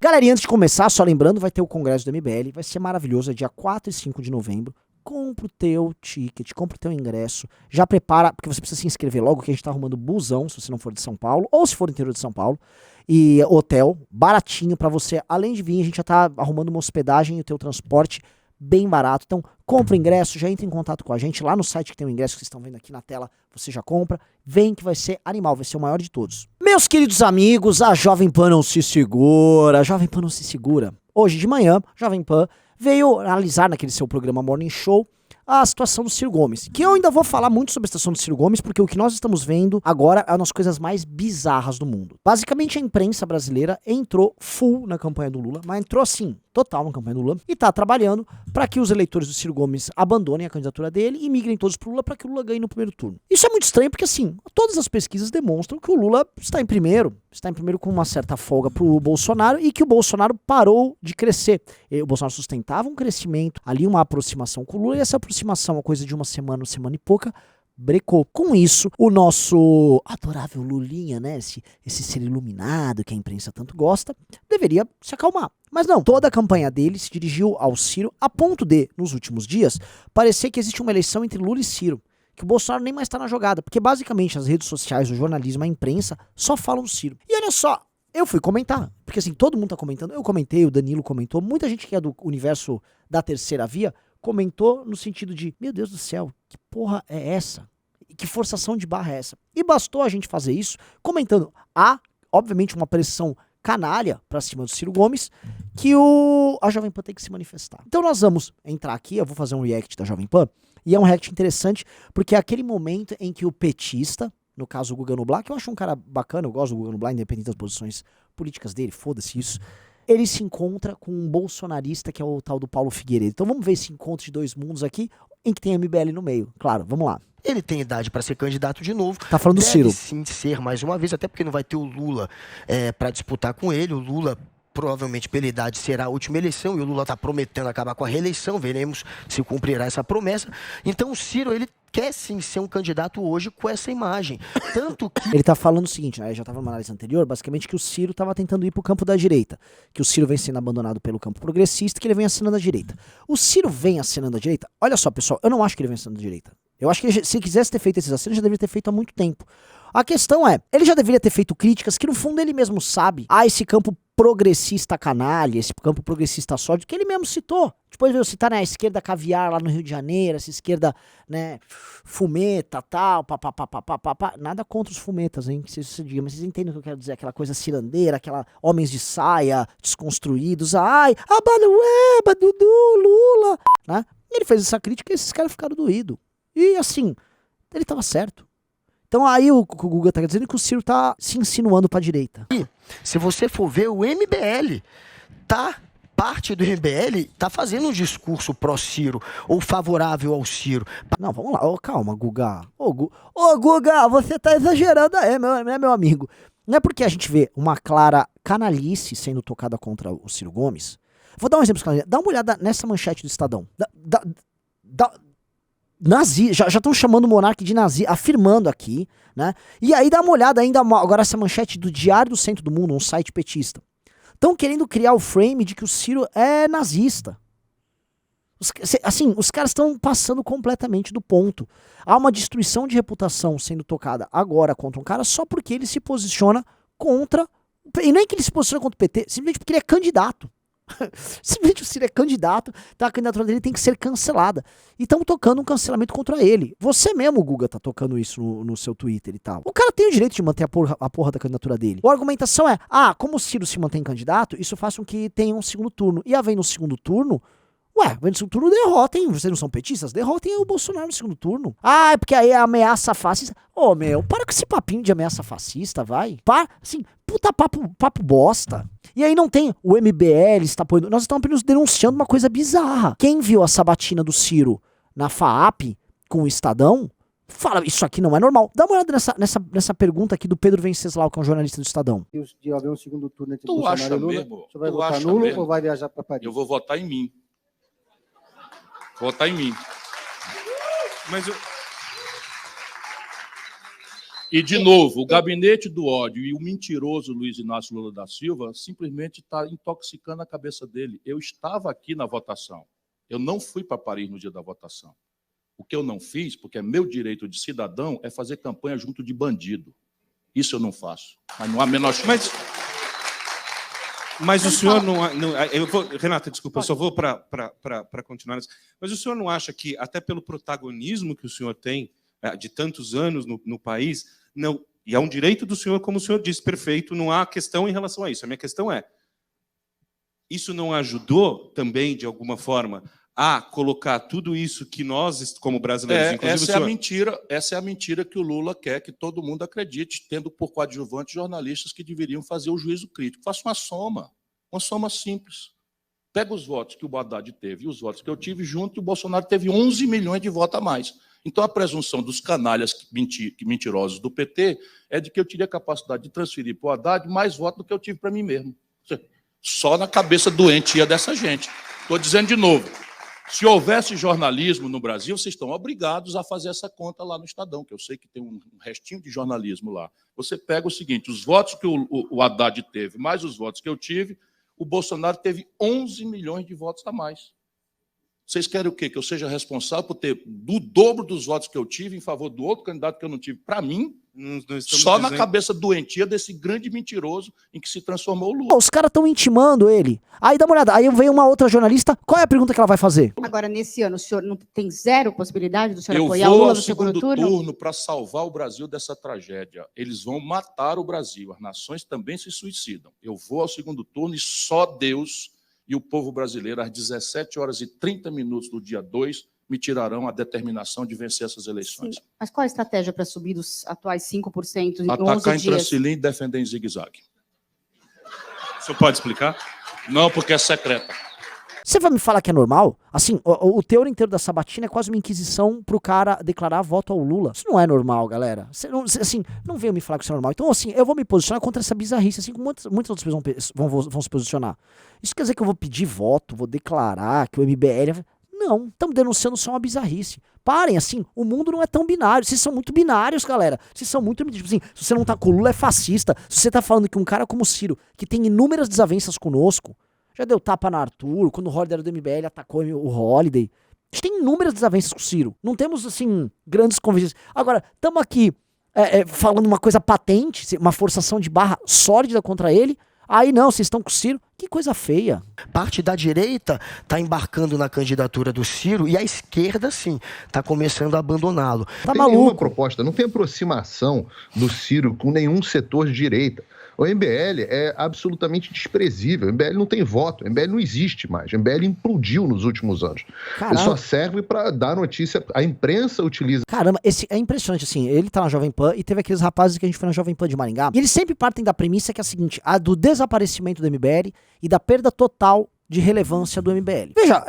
Galerinha, antes de começar, só lembrando, vai ter o Congresso do MBL, vai ser maravilhoso, é dia 4 e 5 de novembro. Compra o teu ticket, compra o teu ingresso, já prepara, porque você precisa se inscrever logo, que a gente tá arrumando busão, se você não for de São Paulo, ou se for do interior de São Paulo, e hotel, baratinho pra você, além de vir, a gente já tá arrumando uma hospedagem e o teu transporte bem barato, então compra o ingresso, já entra em contato com a gente, lá no site que tem o ingresso que vocês estão vendo aqui na tela, você já compra, vem que vai ser animal, vai ser o maior de todos. Meus queridos amigos, a Jovem Pan não se segura, a Jovem Pan não se segura. Hoje de manhã, a Jovem Pan veio analisar naquele seu programa Morning Show a situação do Ciro Gomes, que eu ainda vou falar muito sobre a situação do Ciro Gomes, porque o que nós estamos vendo agora é uma das coisas mais bizarras do mundo. Basicamente a imprensa brasileira entrou full na campanha do Lula, mas entrou assim, total na campanha do Lula, e tá trabalhando para que os eleitores do Ciro Gomes abandonem a candidatura dele e migrem todos pro Lula para que o Lula ganhe no primeiro turno. Isso é muito estranho porque assim, todas as pesquisas demonstram que o Lula está em primeiro com uma certa folga pro Bolsonaro e que o Bolsonaro parou de crescer. O Bolsonaro sustentava um crescimento, ali uma aproximação com o Lula, e essa aproximação, uma coisa de uma semana e pouca, brecou. Com isso, o nosso adorável Lulinha, né, esse ser iluminado que a imprensa tanto gosta, deveria se acalmar. Mas não, toda a campanha dele se dirigiu ao Ciro, a ponto de, nos últimos dias, parecer que existe uma eleição entre Lula e Ciro, que o Bolsonaro nem mais está na jogada, porque basicamente as redes sociais, o jornalismo, a imprensa, só falam do Ciro. E olha só, eu fui comentar, porque assim, todo mundo tá comentando, eu comentei, o Danilo comentou, muita gente que é do universo da terceira via, comentou no sentido de, meu Deus do céu, que porra é essa? Que forçação de barra é essa? E bastou a gente fazer isso comentando. Há, obviamente, uma pressão canalha pra cima do Ciro Gomes, que a Jovem Pan tem que se manifestar. Então nós vamos entrar aqui, eu vou fazer um react da Jovem Pan, e é um react interessante, porque é aquele momento em que o petista, no caso o Guga Noblar, que eu acho um cara bacana, eu gosto do Guga Noblar, independente das posições políticas dele, foda-se isso, ele se encontra com um bolsonarista que é o tal do Paulo Figueiredo. Então vamos ver esse encontro de dois mundos aqui, em que tem MBL no meio. Claro, vamos lá. Ele tem idade para ser candidato de novo. Tá falando do Ciro. Deve sim ser mais uma vez, até porque não vai ter o Lula para disputar com ele. O Lula, provavelmente pela idade, será a última eleição e o Lula está prometendo acabar com a reeleição. Veremos se cumprirá essa promessa. Então o Ciro, ele quer sim ser um candidato hoje com essa imagem. Tanto que... Ele tá falando o seguinte, né? Já tava numa análise anterior, basicamente que o Ciro tava tentando ir pro campo da direita. Que o Ciro vem sendo abandonado pelo campo progressista, que ele vem assinando a direita. O Ciro vem assinando a direita? Olha só, pessoal, eu não acho que ele vem assinando a direita. Eu acho que ele, se quisesse ter feito esses assinos, já deveria ter feito há muito tempo. A questão é, ele já deveria ter feito críticas que no fundo ele mesmo sabe. Esse campo progressista canalha, esse campo progressista sólido, que ele mesmo citou. Depois veio citar, né, a esquerda caviar lá no Rio de Janeiro, essa esquerda, né, fumeta, tal, papapá. Nada contra os fumetas, hein, que vocês digam, mas vocês entendem o que eu quero dizer, aquela coisa cirandeira, aquela homens de saia, desconstruídos, ai, Abalueba, Dudu, Lula, né? Ele fez essa crítica e esses caras ficaram doídos. E assim, ele tava certo. Então aí o Guga tá dizendo que o Ciro tá se insinuando pra direita. E, se você for ver, o MBL parte do MBL tá fazendo um discurso pró-Ciro ou favorável ao Ciro. Não, vamos lá, calma, Guga. Ô, Guga, você tá exagerando aí, meu amigo. Não é porque a gente vê uma clara canalice sendo tocada contra o Ciro Gomes. Vou dar um exemplo, dá uma olhada nessa manchete do Estadão. Nazi, já estão chamando o monarca de nazi, afirmando aqui, né? E aí dá uma olhada ainda, agora essa manchete do Diário do Centro do Mundo, um site petista. Estão querendo criar o frame de que o Ciro é nazista. Os caras estão passando completamente do ponto. Há uma destruição de reputação sendo tocada agora contra um cara só porque ele se posiciona contra... E não é que ele se posiciona contra o PT, simplesmente porque ele é candidato. Simplesmente o Ciro é candidato, então a candidatura dele tem que ser cancelada. E estão tocando um cancelamento contra ele. Você mesmo, Guga, tá tocando isso no seu Twitter e tal. O cara tem o direito de manter a porra da candidatura dele. A argumentação é, como o Ciro se mantém candidato, isso faz com que tenha um segundo turno. E havendo um segundo turno, vem no segundo turno, derrotem. Vocês não são petistas? Derrotem o Bolsonaro no segundo turno. É porque aí é ameaça fascista. Para com esse papinho de ameaça fascista, vai. Assim, puta papo bosta. E aí não tem o MBL está apoiando. Nós estamos apenas denunciando uma coisa bizarra. Quem viu a sabatina do Ciro na FAAP com o Estadão, fala, isso aqui não é normal. Dá uma olhada nessa pergunta aqui do Pedro Venceslau, que é um jornalista do Estadão. De haver um segundo turno entre Bolsonaro e Lula, mesmo? Você vai votar nulo mesmo? Ou vai viajar para Paris? Eu vou votar em mim. Votar em mim. Mas E, de novo, o gabinete do ódio e o mentiroso Luiz Inácio Lula da Silva simplesmente está intoxicando a cabeça dele. Eu estava aqui na votação. Eu não fui para Paris no dia da votação. O que eu não fiz, porque é meu direito de cidadão, é fazer campanha junto de bandido. Isso eu não faço. Mas não há menor chance. Mas o senhor não... Renata, desculpa, eu só vou para continuar. Mas o senhor não acha que, até pelo protagonismo que o senhor tem, de tantos anos no país, não, e é um direito do senhor, como o senhor disse, perfeito, não há questão em relação a isso. A minha questão é, isso não ajudou também, de alguma forma, a colocar tudo isso que nós, como brasileiros, inclusive essa é a mentira que o Lula quer que todo mundo acredite, tendo por coadjuvantes jornalistas que deveriam fazer o juízo crítico. Faça uma soma simples. Pega os votos que o Haddad teve e os votos que eu tive junto, e o Bolsonaro teve 11 milhões de votos a mais. Então, a presunção dos canalhas mentirosos do PT é de que eu teria capacidade de transferir para o Haddad mais votos do que eu tive para mim mesmo. Só na cabeça doentia dessa gente. Estou dizendo de novo, se houvesse jornalismo no Brasil, vocês estão obrigados a fazer essa conta lá no Estadão, que eu sei que tem um restinho de jornalismo lá. Você pega o seguinte, os votos que o Haddad teve, mais os votos que eu tive, o Bolsonaro teve 11 milhões de votos a mais. Vocês querem o quê? Que eu seja responsável por ter o dobro dos votos que eu tive em favor do outro candidato que eu não tive? Para mim, só na cabeça doentia desse grande mentiroso em que se transformou o Lula. Os caras estão intimando ele. Aí dá uma olhada. Aí vem uma outra jornalista. Qual é a pergunta que ela vai fazer? Agora, nesse ano, o senhor não tem zero possibilidade do senhor apoiar o Lula no segundo turno? Eu vou ao segundo turno para salvar o Brasil dessa tragédia. Eles vão matar o Brasil. As nações também se suicidam. Eu vou ao segundo turno e só Deus e o povo brasileiro, às 17h30 do dia 2, me tirarão a determinação de vencer essas eleições. Sim. Mas qual a estratégia para subir dos atuais 5% em 11 Atacar em dias? Trancilim e defender em zigue-zague. O senhor pode explicar? Não, porque é secreta. Você vai me falar que é normal? Assim, o teor inteiro da sabatina é quase uma inquisição pro cara declarar voto ao Lula. Isso não é normal, galera. Você não, assim, não venham me falar que isso é normal. Então, assim, eu vou me posicionar contra essa bizarrice, assim como muitas outras pessoas vão se posicionar. Isso quer dizer que eu vou pedir voto, vou declarar que o MBL... Não, estamos denunciando só uma bizarrice. Parem, assim, o mundo não é tão binário. Vocês são muito binários, galera. Vocês são muito... Tipo assim, se você não tá com o Lula, é fascista. Se você tá falando que um cara como o Ciro, que tem inúmeras desavenças conosco, já deu tapa na Arthur, quando o Holliday era do MBL, atacou o Holliday. A gente tem inúmeras desavenças com o Ciro. Não temos, assim, grandes conveniências. Agora, estamos aqui falando uma coisa patente, uma forçação de barra sólida contra ele. Aí não, vocês estão com o Ciro. Que coisa feia. Parte da direita está embarcando na candidatura do Ciro e a esquerda, sim, está começando a abandoná-lo. Tá Não tem nenhuma maluco. proposta, não tem aproximação do Ciro com nenhum setor de direita. O MBL é absolutamente desprezível. O MBL não tem voto, o MBL não existe mais. O MBL implodiu nos últimos anos. Caralho. Ele só serve para dar notícia. A imprensa utiliza. Caramba, é impressionante, assim, ele tá na Jovem Pan e teve aqueles rapazes que a gente foi na Jovem Pan de Maringá, e eles sempre partem da premissa que é a seguinte, a do desaparecimento do MBL e da perda total de relevância do MBL. Veja,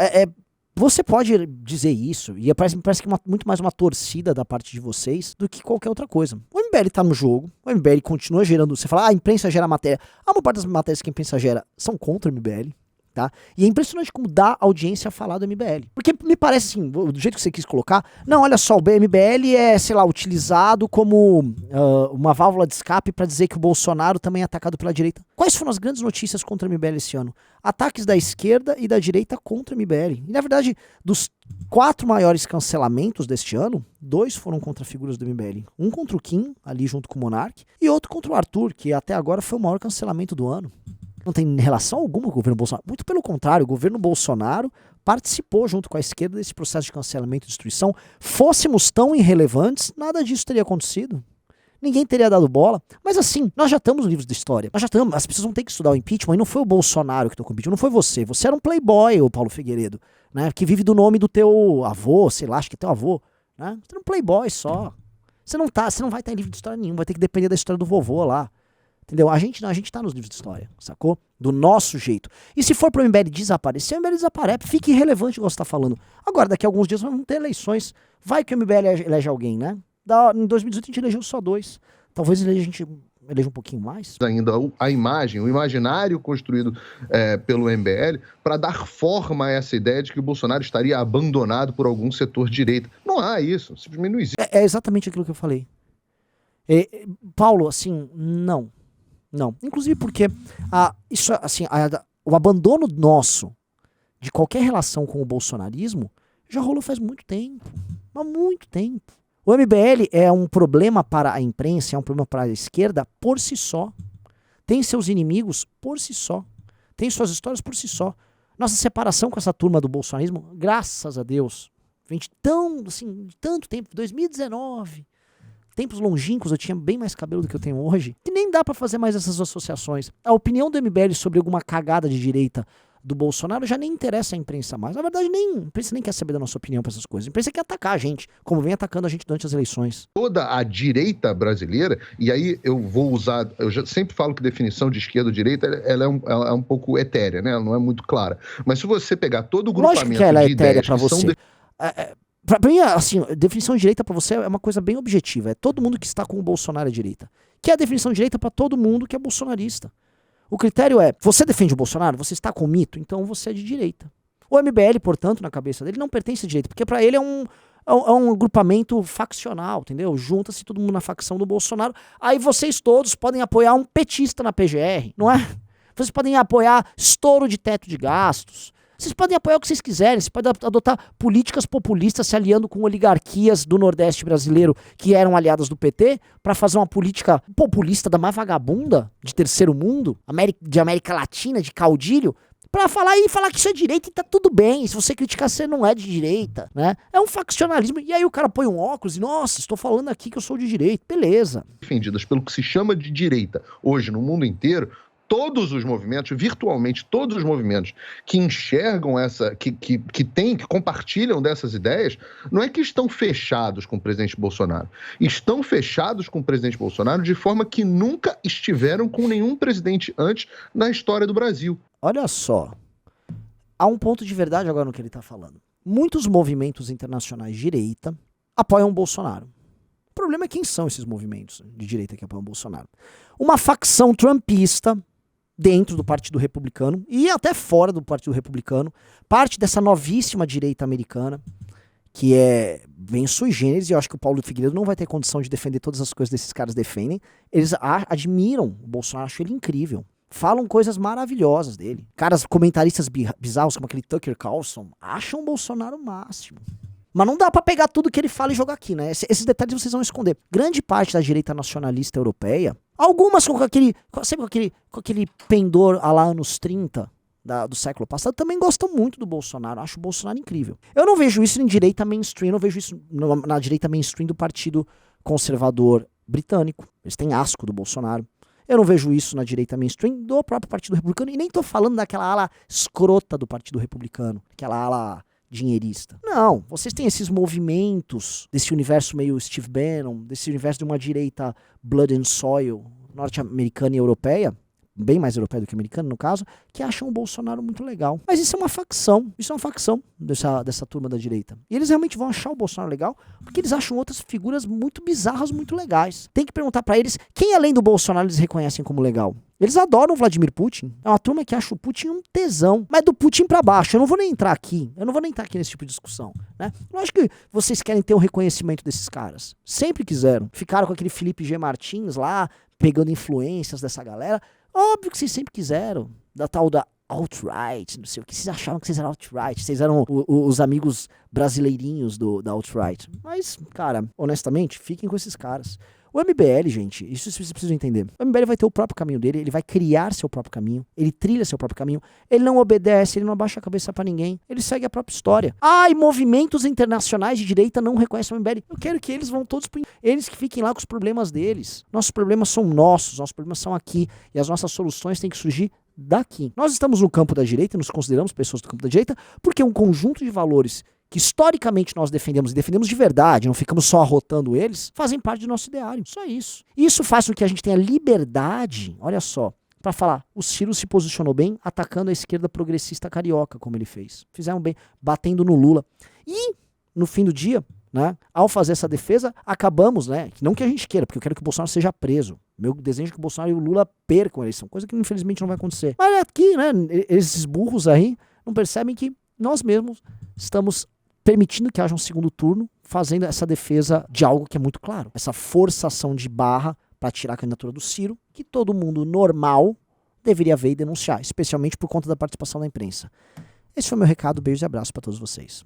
você pode dizer isso, e me parece que é muito mais uma torcida da parte de vocês do que qualquer outra coisa. O MBL tá no jogo, o MBL continua gerando, você fala, a imprensa gera matéria, a maior parte das matérias que a imprensa gera são contra o MBL, tá? E é impressionante como dá audiência a falar do MBL. Porque me parece assim, do jeito que você quis colocar, não, olha só, o MBL é, sei lá, utilizado como uma válvula de escape para dizer que o Bolsonaro também é atacado pela direita. Quais foram as grandes notícias contra o MBL esse ano? Ataques da esquerda e da direita contra o MBL. E na verdade, dos 4 maiores cancelamentos deste ano, 2 foram contra figuras do MBL. Um contra o Kim, ali junto com o Monark, e outro contra o Arthur, que até agora foi o maior cancelamento do ano. Não tem relação alguma com o governo Bolsonaro. Muito pelo contrário, o governo Bolsonaro participou junto com a esquerda desse processo de cancelamento e destruição. Fôssemos tão irrelevantes, nada disso teria acontecido. Ninguém teria dado bola. Mas assim, nós já estamos no livro da história. Nós já estamos. As pessoas vão ter que estudar o impeachment. E não foi o Bolsonaro que tocou o impeachment, não foi você. Você era um playboy, o Paulo Figueiredo, né? Que vive do nome do teu avô, sei lá, acho que é teu avô, né? Você era um playboy só. Você não vai estar em livro de história nenhum. Vai ter que depender da história do vovô lá. Entendeu? A gente tá nos livros de história, sacou? Do nosso jeito. E se for pro MBL desaparecer, o MBL desaparece. Fique irrelevante, igual você tá falando. Agora, daqui a alguns dias vamos ter eleições. Vai que o MBL elege alguém, né? Em 2018 a gente elegeu só 2. Talvez a gente eleja um pouquinho mais. Ainda a imagem, o imaginário construído pelo MBL para dar forma a essa ideia de que o Bolsonaro estaria abandonado por algum setor de direita. Não há isso, simplesmente não existe. É exatamente aquilo que eu falei. Paulo, assim, não. Inclusive porque isso, assim, o abandono nosso de qualquer relação com o bolsonarismo já rolou faz muito tempo. Há muito tempo. O MBL é um problema para a imprensa, é um problema para a esquerda por si só. Tem seus inimigos por si só. Tem suas histórias por si só. Nossa separação com essa turma do bolsonarismo, graças a Deus, vem de tanto tempo, 2019, tempos longínquos, eu tinha bem mais cabelo do que eu tenho hoje, que nem dá pra fazer mais essas associações. A opinião do MBL sobre alguma cagada de direita do Bolsonaro já nem interessa a imprensa mais. Na verdade, a imprensa nem quer saber da nossa opinião pra essas coisas. A imprensa quer atacar a gente, como vem atacando a gente durante as eleições. Toda a direita brasileira, e aí eu vou usar, eu já sempre falo que definição de esquerda ou direita, ela é um pouco etérea, né? Ela não é muito clara. Mas se você pegar todo o grupamento lógico que ela é de etérea ideias pra que você. são... Pra mim, assim, definição de direita pra você é uma coisa bem objetiva. É todo mundo que está com o Bolsonaro à direita. Que é a definição de direita pra todo mundo que é bolsonarista. O critério é, você defende o Bolsonaro? Você está com o mito? Então você é de direita. O MBL, portanto, na cabeça dele, não pertence à direita, porque pra ele é um agrupamento faccional, entendeu? Junta-se todo mundo na facção do Bolsonaro. Aí vocês todos podem apoiar um petista na PGR, não é? Vocês podem apoiar estouro de teto de gastos. Vocês podem apoiar o que vocês quiserem. Vocês podem adotar políticas populistas se aliando com oligarquias do Nordeste brasileiro que eram aliadas do PT para fazer uma política populista da mais vagabunda de terceiro mundo, de América Latina, de caudilho, para falar que isso é direita e tá tudo bem. Se você criticar, você não é de direita, né? É um faccionalismo. E aí o cara põe um óculos e, nossa, estou falando aqui que eu sou de direita. Beleza. Defendidas pelo que se chama de direita hoje no mundo inteiro, todos os movimentos, virtualmente todos os movimentos que enxergam que compartilham dessas ideias, não é que estão fechados com o presidente Bolsonaro. Estão fechados com o presidente Bolsonaro de forma que nunca estiveram com nenhum presidente antes na história do Brasil. Olha só, há um ponto de verdade agora no que ele está falando. Muitos movimentos internacionais de direita apoiam o Bolsonaro. O problema é quem são esses movimentos de direita que apoiam o Bolsonaro. Uma facção trumpista dentro do Partido Republicano e até fora do Partido Republicano, parte dessa novíssima direita americana, que é bem sui generis, e eu acho que o Paulo Figueiredo não vai ter condição de defender todas as coisas que esses caras defendem. Eles admiram o Bolsonaro, acham ele incrível. Falam coisas maravilhosas dele. Caras, comentaristas bizarros, como aquele Tucker Carlson, acham o Bolsonaro o máximo. Mas não dá pra pegar tudo que ele fala e jogar aqui, né? Esses detalhes vocês vão esconder. Grande parte da direita nacionalista europeia, algumas com aquele pendor a lá anos 30 do século passado, também gostam muito do Bolsonaro. Acho o Bolsonaro incrível. Eu não vejo isso em direita mainstream, eu não vejo isso na direita mainstream do Partido Conservador Britânico. Eles têm asco do Bolsonaro. Eu não vejo isso na direita mainstream do próprio Partido Republicano. E nem tô falando daquela ala escrota do Partido Republicano. Aquela ala dinheirista. Não, vocês têm esses movimentos desse universo meio Steve Bannon, desse universo de uma direita blood and soil, norte-americana e europeia, bem mais europeia do que americana no caso, que acham o Bolsonaro muito legal. Mas isso é uma facção dessa turma da direita. E eles realmente vão achar o Bolsonaro legal porque eles acham outras figuras muito bizarras, muito legais. Tem que perguntar pra eles quem além do Bolsonaro eles reconhecem como legal. Eles adoram o Vladimir Putin. É uma turma que acha o Putin um tesão. Mas do Putin pra baixo. Eu não vou nem entrar aqui. Nesse tipo de discussão, né? Lógico que vocês querem ter um reconhecimento desses caras. Sempre quiseram. Ficaram com aquele Felipe G. Martins lá, pegando influências dessa galera. Óbvio que vocês sempre quiseram. Da tal da alt-right, não sei o que. Vocês achavam que vocês eram alt-right. Vocês eram os amigos brasileirinhos da alt-right. Mas, cara, honestamente, fiquem com esses caras. O MBL, gente, isso vocês precisam entender. O MBL vai ter o próprio caminho dele, ele vai criar seu próprio caminho, ele trilha seu próprio caminho, ele não obedece, ele não abaixa a cabeça pra ninguém, ele segue a própria história. E movimentos internacionais de direita não reconhecem o MBL. Eu quero que eles vão todos eles que fiquem lá com os problemas deles. Nossos problemas são nossos problemas são aqui, e as nossas soluções têm que surgir daqui. Nós estamos no campo da direita, nos consideramos pessoas do campo da direita, porque um conjunto de valores que historicamente nós defendemos e defendemos de verdade, não ficamos só arrotando eles, fazem parte do nosso ideário. Só isso. Isso faz com que a gente tenha liberdade, olha só, para falar, o Ciro se posicionou bem atacando a esquerda progressista carioca, como ele fez. Fizeram bem, batendo no Lula. E, no fim do dia, né, ao fazer essa defesa, acabamos, né, não que a gente queira, porque eu quero que o Bolsonaro seja preso. Meu desejo é que o Bolsonaro e o Lula percam a eleição, coisa que infelizmente não vai acontecer. Mas aqui, né, esses burros aí não percebem que nós mesmos estamos permitindo que haja um segundo turno, fazendo essa defesa de algo que é muito claro. Essa forçação de barra para tirar a candidatura do Ciro, que todo mundo normal deveria ver e denunciar, especialmente por conta da participação da imprensa. Esse foi o meu recado, beijos e abraços para todos vocês.